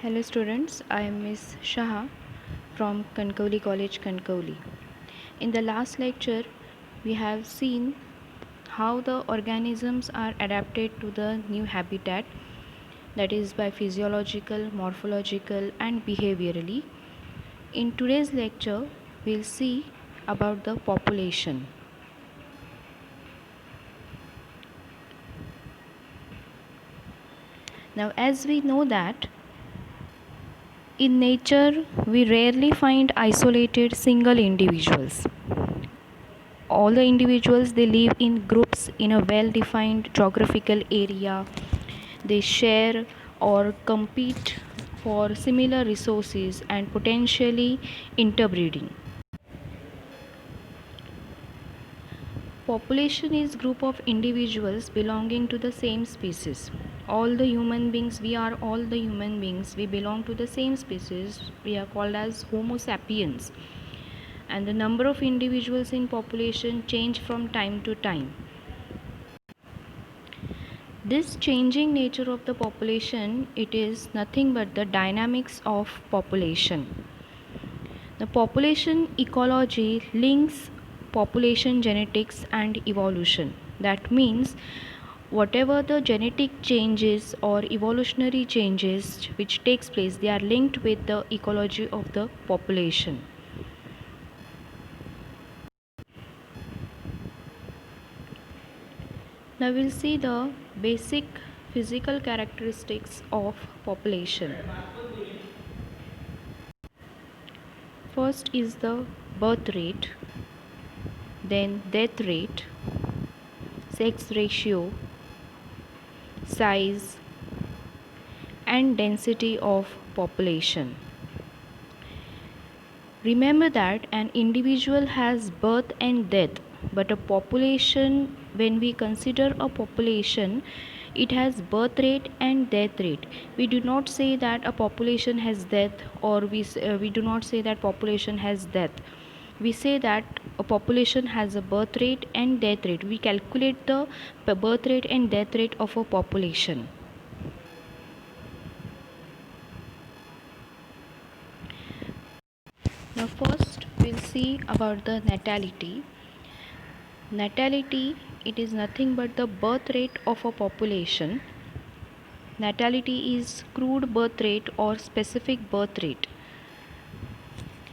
Hello students, I am Miss Shah from Kankauli College, Kankauli. In the last lecture, we have seen how the organisms are adapted to the new habitat, that is by physiological, morphological and behaviorally. In today's lecture, we will see about the population. Now as we know that in nature, we rarely find isolated single individuals. All the individuals, they live in groups in a well defined geographical area. They share or compete for similar resources and potentially interbreeding. Population is group of individuals belonging to the same species. All the human beings, we are all the human beings, we belong to the same species. We are called as Homo sapiens, and the number of individuals in population change from time to time. This changing nature of the population, it is nothing but the dynamics of population. The population ecology links population genetics and evolution. That means whatever the genetic changes or evolutionary changes which takes place, they are linked with the ecology of the population. Now we'll see the basic physical characteristics of population. First is the birth rate, then death rate, sex ratio, size and density of population. Remember that an individual has birth and death, but a population, when we consider a population, it has birth rate and death rate. We do not say that a population has death, or we do not say that population has death. We say that a population has a birth rate and death rate. We calculate the birth rate and death rate of a population. Now first we'll see about the natality. Natality, it is nothing but the birth rate of a population. Natality is crude birth rate or specific birth rate.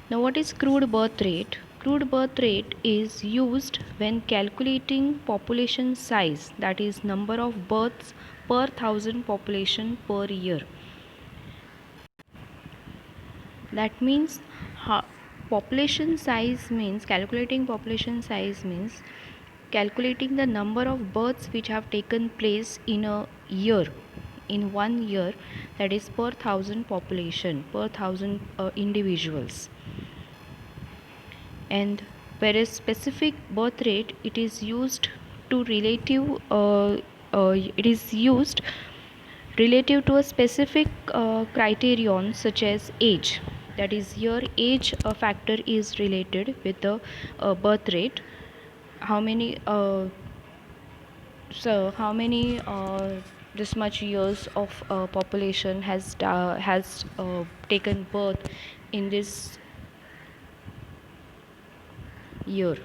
Now what is crude birth rate? Crude birth rate is used when calculating population size, that is number of births per thousand population per year. That means population size means calculating population size means calculating the number of births which have taken place in a year, in 1 year, that is per thousand population, per thousand individuals. And whereas specific birth rate, it is used to it is used relative to a specific criterion such as age. That is, here age factor is related with the birth rate. How many this much years of population has taken birth in this year.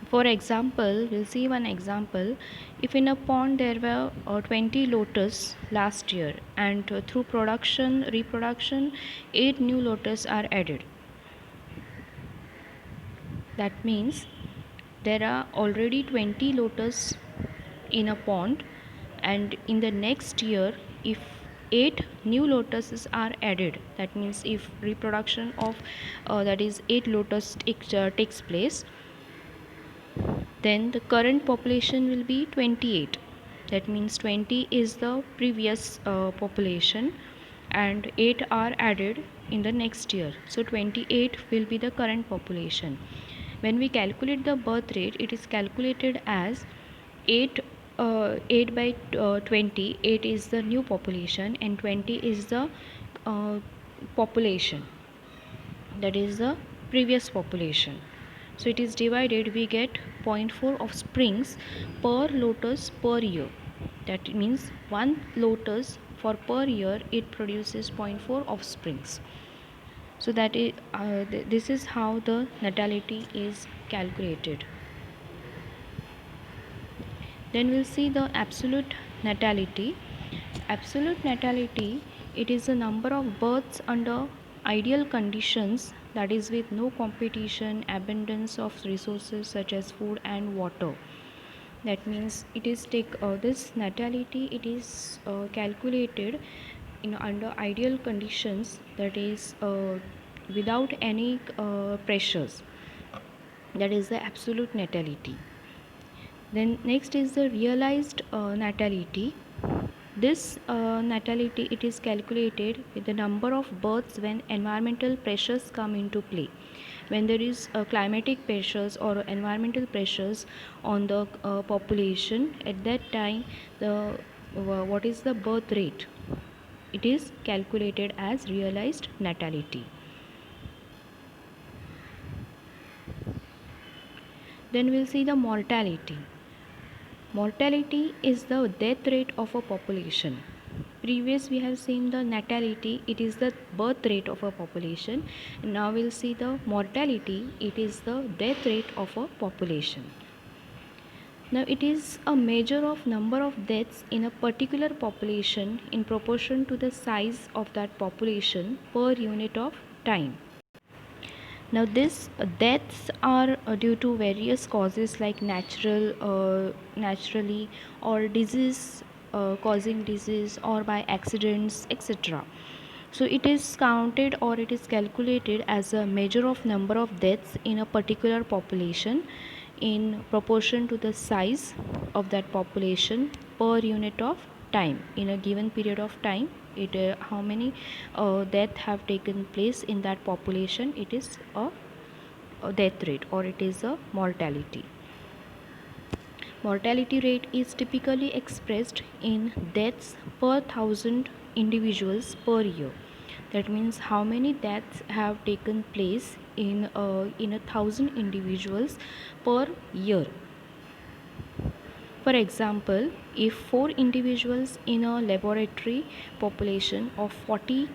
For example, we'll see one example. If in a pond there were 20 lotus last year, and through reproduction, 8 new lotus are added. That means there are already 20 lotus in a pond, and in the next year, if 8 new lotuses are added, that means if reproduction of that is 8 lotus takes place, then the current population will be 28. That means 20 is the previous population and 8 are added in the next year, so 28 will be the current population. When we calculate the birth rate, it is calculated as 8 by 20. 8 is the new population and 20 is the population, that is the previous population. So it is divided, we get 0.4 of springs per lotus per year. That means one lotus for per year it produces 0.4 offsprings. So that is this is how the natality is calculated. Then we'll see the absolute natality. Absolute natality, it is the number of births under ideal conditions, that is with no competition, abundance of resources such as food and water. That means it is this natality, it is calculated in under ideal conditions, that is without any pressures. That is the absolute natality. Then next is the realized natality. This natality, it is calculated with the number of births when environmental pressures come into play. When there is climatic pressures or environmental pressures on the population, at that time the what is the birth rate? It is calculated as realized natality. Then we'll see the mortality. Mortality is the death rate of a population. Previous we have seen the natality, it is the birth rate of a population. Now we'll see the mortality, it is the death rate of a population. Now it is a measure of number of deaths in a particular population in proportion to the size of that population per unit of time. Now these deaths are due to various causes like naturally, or disease causing disease, or by accidents, etc. So it is counted or it is calculated as a measure of number of deaths in a particular population in proportion to the size of that population per unit of time. In a given period of time, it how many death have taken place in that population, it is a death rate or it is a mortality. Mortality rate is typically expressed in deaths per 1,000 individuals per year. That means how many deaths have taken place in 1,000 individuals per year. For example, if 4 individuals in a laboratory population of 40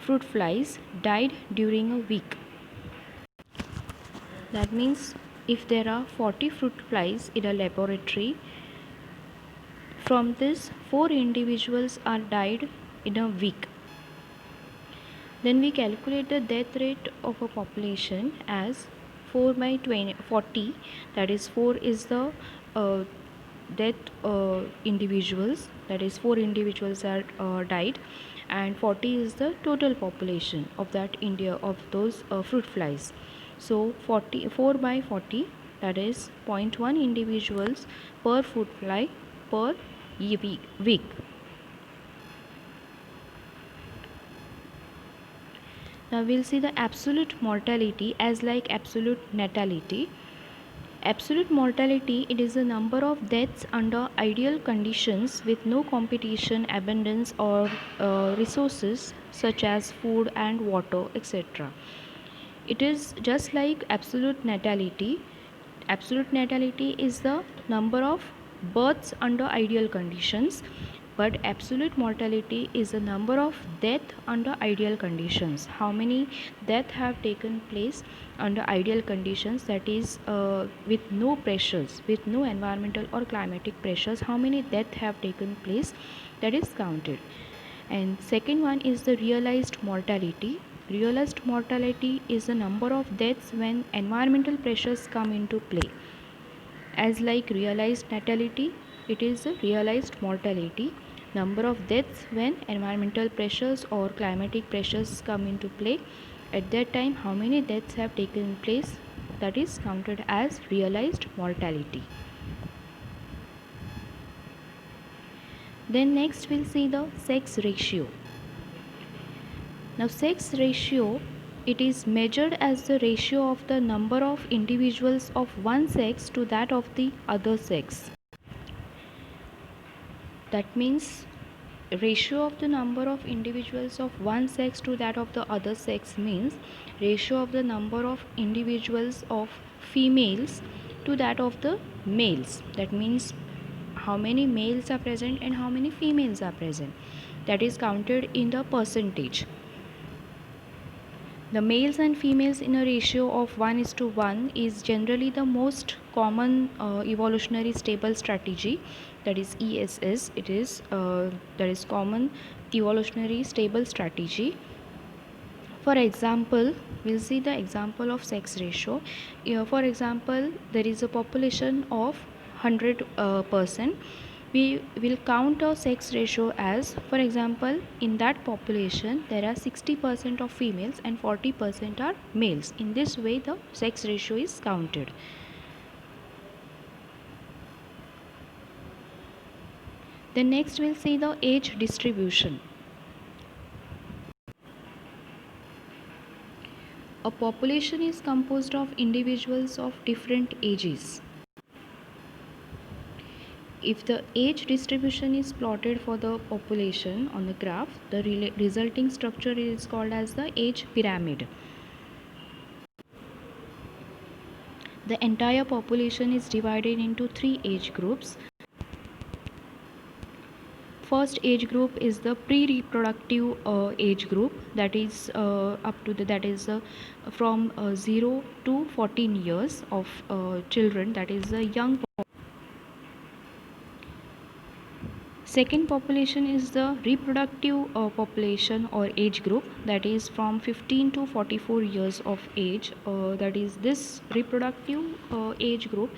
fruit flies died during a week, that means if there are 40 fruit flies in a laboratory, from this 4 individuals are died in a week. Then we calculate the death rate of a population as 4 by 40, that is 4 is the death individuals, that is 4 individuals are died, and 40 is the total population of that India of those fruit flies. So 4 by 40, that is 0.1 individuals per fruit fly per week. Now we'll see the absolute mortality as like absolute natality. Absolute mortality, it is the number of deaths under ideal conditions with no competition, abundance or resources such as food and water, etc. It is just like absolute natality. Absolute natality is the number of births under ideal conditions, but absolute mortality is the number of death under ideal conditions. How many death have taken place under ideal conditions, that is with no pressures, with no environmental or climatic pressures, how many death have taken place, that is counted. And second one is the realized mortality. Realized mortality is the number of deaths when environmental pressures come into play. As like realized natality, it is the realized mortality, number of deaths when environmental pressures or climatic pressures come into play. At that time, how many deaths have taken place, that is counted as realized mortality. Then next we'll see the sex ratio. Now sex ratio, it is measured as the ratio of the number of individuals of one sex to that of the other sex. That means ratio of the number of individuals of one sex to that of the other sex means ratio of the number of individuals of females to that of the males. That means how many males are present and how many females are present. That is counted in the percentage. The males and females in a ratio of 1:1 is generally the most common evolutionary stable strategy, that is ESS. It is that is common evolutionary stable strategy. For example, we'll see the example of sex ratio. For example, there is a population of 100%. We will count a sex ratio as, for example, in that population there are 60% of females and 40% are males. In this way the sex ratio is counted. Then next we'll see the age distribution. A population is composed of individuals of different ages. If the age distribution is plotted for the population on the graph, the resulting structure is called as the age pyramid. The entire population is divided into 3 age groups. First age group is the pre-reproductive age group, that is from 0 to 14 years of children, that is the young population. Second population is the reproductive population or age group, that is from 15 to 44 years of age. That is this reproductive age group,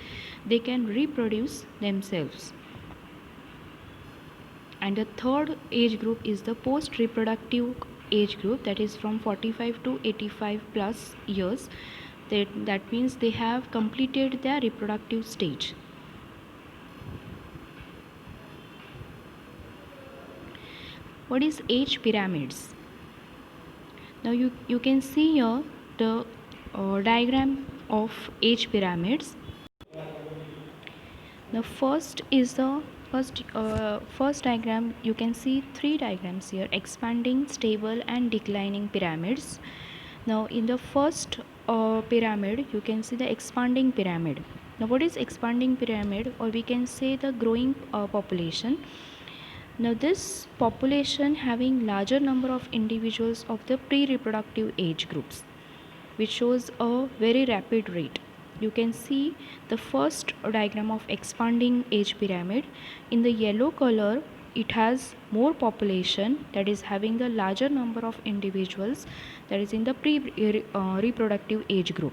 they can reproduce themselves. And the third age group is the post reproductive age group, that is from 45 to 85 plus years. That means they have completed their reproductive stage. What is age pyramids? Now you can see here the diagram of age pyramids. The first is the first diagram. You can see 3 diagrams here: expanding, stable and declining pyramids. Now in the first pyramid you can see the expanding pyramid. Now what is expanding pyramid, or we can say the growing population? Now this population having larger number of individuals of the pre-reproductive age groups, which shows a very rapid rate. You can see the first diagram of expanding age pyramid. In the yellow color, it has more population, that is having the larger number of individuals, that is in the pre-reproductive age group.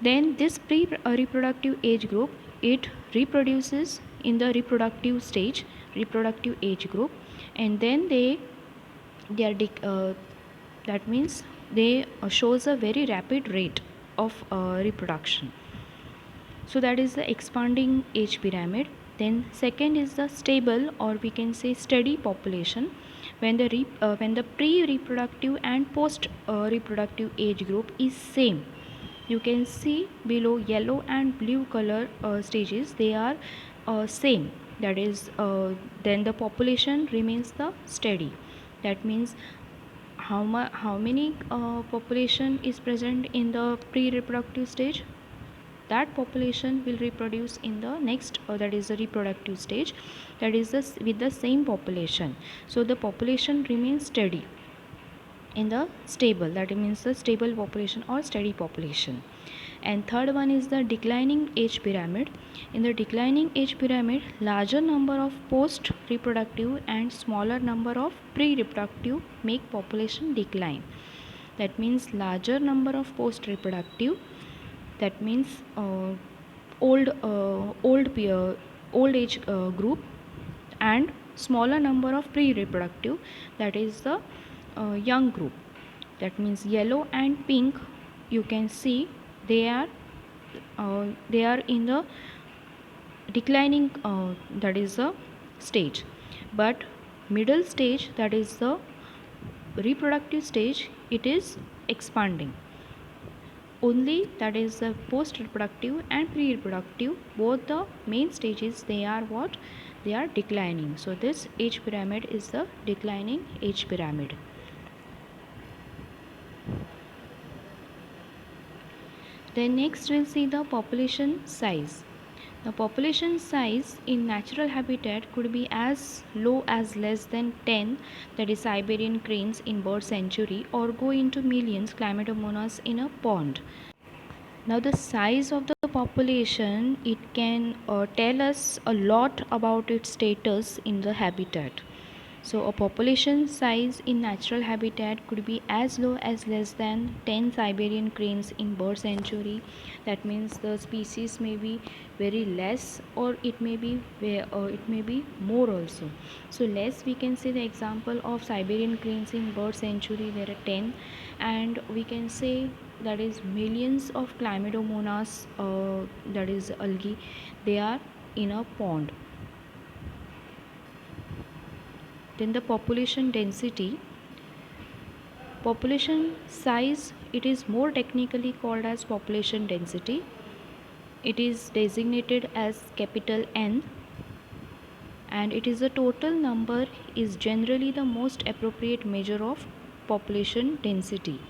Then this pre-reproductive age group, it reproduces in the reproductive age group, and then that means they shows a very rapid rate of reproduction. So that is the expanding age pyramid. Then second is the stable, or we can say steady population, when the pre-reproductive and post reproductive age group is same. You can see below yellow and blue color stages, they are same. That is then the population remains the steady. That means how many population is present in the pre-reproductive stage, that population will reproduce in the next, that is the reproductive stage, that is with the same population. So the population remains steady in the stable, that means the stable population or steady population. And third one is the declining age pyramid. In the declining age pyramid, larger number of post reproductive and smaller number of pre-reproductive make population decline. That means larger number of post reproductive, that means old age group, and smaller number of pre-reproductive, that is the young group. That means yellow and pink, you can see they are in the declining, that is the stage, but middle stage, that is the reproductive stage, it is expanding. Only, that is the post reproductive and pre-reproductive, both the main stages, they are what? They are declining. So this age pyramid is the declining age pyramid. Then next we'll see the population size. The population size in natural habitat could be as low as less than 10, that is Siberian cranes in bird sanctuary, or go into millions Chlamydomonas in a pond. Now the size of the population, it can tell us a lot about its status in the habitat. So a population size in natural habitat could be as low as less than 10 Siberian cranes in bird sanctuary. That means the species may be very less, or it may be more also. So less, we can say the example of Siberian cranes in bird sanctuary, there are 10, and we can say that is millions of Chlamydomonas, that is algae, they are in a pond. Then the population size, it is more technically called as population density. It is designated as capital N, and it is the total number, is generally the most appropriate measure of population density.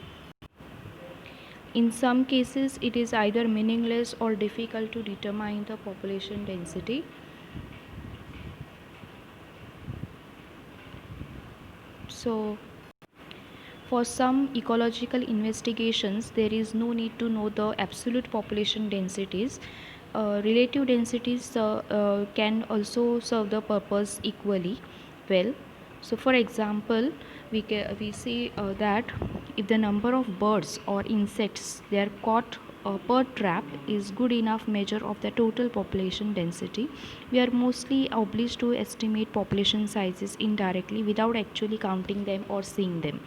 In some cases, it is either meaningless or difficult to determine the population density. So for some ecological investigations, there is no need to know the absolute population densities. Relative densities can also serve the purpose equally well. So for example, we see that if the number of birds or insects they are caught per trap is good enough measure of the total population density, we are mostly obliged to estimate population sizes indirectly without actually counting them or seeing them.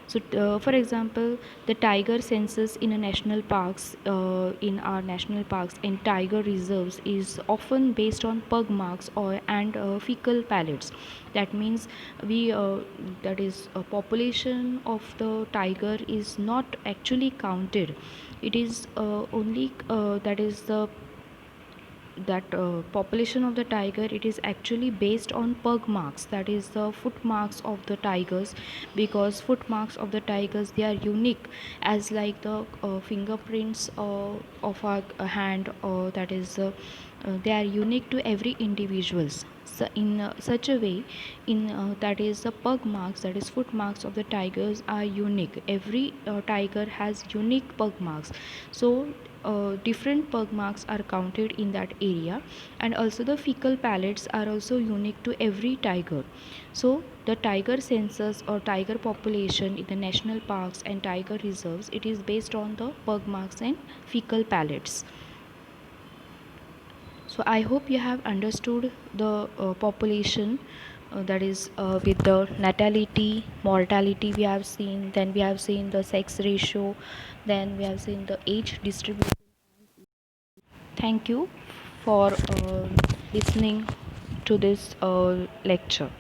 So, for example, the tiger census in a national parks, in our national parks and tiger reserves, is often based on pug marks or and fecal pallets. That means we that is a population of the tiger is not actually counted. It is only that is the that population of the tiger, it is actually based on pug marks, that is the foot marks of the tigers, because foot marks of the tigers, they are unique as like the fingerprints of our hand, that is they are unique to every individuals. So in such a way, in that is the pug marks, that is foot marks of the tigers are unique. Every tiger has unique pug marks. So different pug marks are counted in that area, and also the fecal pallets are also unique to every tiger. So the tiger census or tiger population in the national parks and tiger reserves, it is based on the pug marks and fecal pallets. So I hope you have understood the population, that is with the natality, mortality we have seen, then we have seen the sex ratio, then we have seen the age distribution. Thank you for listening to this lecture.